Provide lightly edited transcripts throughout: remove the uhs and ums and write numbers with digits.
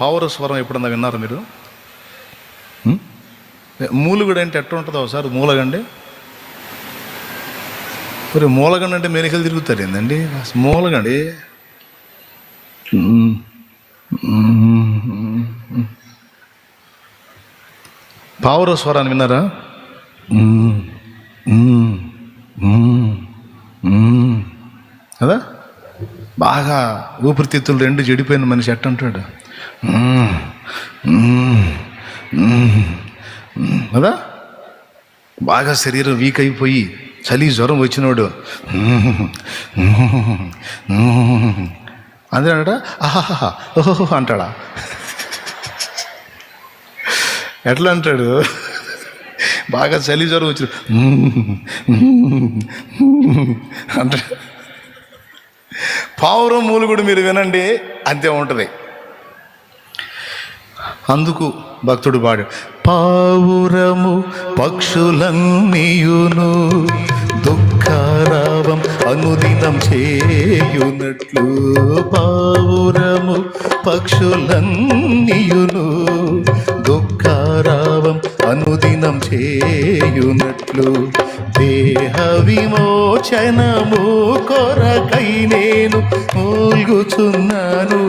పావుర స్వరం ఎప్పుడన్నా విన్నారు మీరు? మూలుగుడు అంటే ఎట్లా ఉంటుందో ఒకసారి మూలగండి. మరి మూలగండి అంటే మెలికలు తిరుగుతారు ఏందండి? మూలగండి పావుర స్వరాన్ని విన్నారా? కదా, బాగా ఊపిరితిత్తులు రెండు చెడిపోయిన మనిషి ఎట్టంటాడు కదా, బాగా శరీరం వీక్ అయిపోయి చలి జ్వరం వచ్చినోడు అంతేనట ఆహా ఓహో అంటాడా? ఎట్లా అంటాడు? బాగా చలి జ్వరం వచ్చి అంటాడు. పావురం మూలుగుడు మీరు వినండి, అంతే ఉంటుంది. అందుకు భక్తుడు పాడు, పావురము పక్షులన్నీయును దుఃఖారావం అనుదినం చేయునట్లు. పావురము పక్షులన్నీయును దుఃఖారావం అనుదినం చేయునట్లు. దేహ విమోచనము కొరకై నేను మూల్గుచున్నాను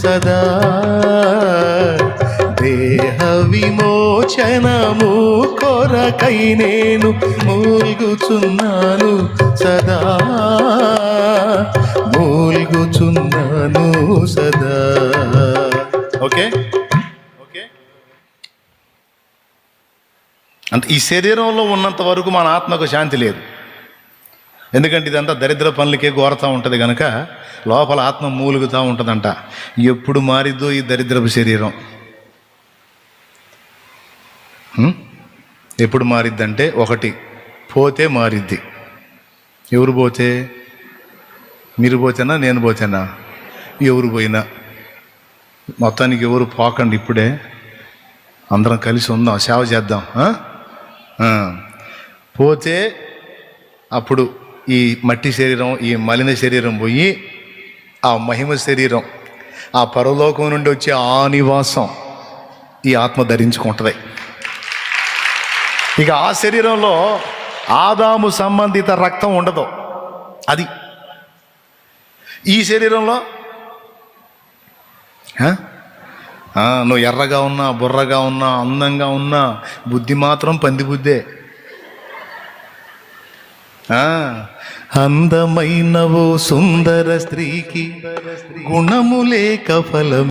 సదా. దేహ విమోచనము కొరకై నేను మూల్గుచున్నాను సదా, మూల్గుచున్నాను సదా. Okay okay. అంటే ఈ శరీరంలో ఉన్నంత వరకు మన ఆత్మకు శాంతి లేదు. ఎందుకంటే ఇదంతా దరిద్ర పనులకే కోరుతూ ఉంటుంది కనుక లోపల ఆత్మ మూలుగుతూ ఉంటుందంట. ఎప్పుడు మారిద్దో ఈ దరిద్రపు శరీరం, ఎప్పుడు మారిద్దంటే, ఒకటి పోతే మారిద్ది. ఎవరు పోతే? మీరు పోతేనా నేను పోతేనా? ఎవరు పోయినా మొత్తానికి ఎవరు పోకండి. ఇప్పుడే అందరం కలిసి ఉందాం, సేవ చేద్దాం. పోతే అప్పుడు ఈ మట్టి శరీరం, ఈ మలిన శరీరం పోయి ఆ మహిమ శరీరం, ఆ పరలోకం నుండి వచ్చే ఆ నివాసం ఈ ఆత్మ ధరించుకుంటుంది. ఇక ఆ శరీరంలో ఆదాము సంబంధిత రక్తం ఉండదు. అది ఈ శరీరంలో నువ్వు ఎర్రగా ఉన్నా, బుర్రగా ఉన్నా, అందంగా ఉన్నా, బుద్ధి మాత్రం పంది బుద్ధే. అందమైన ఓ సుందర స్త్రీకి గుణము లేక ఫలం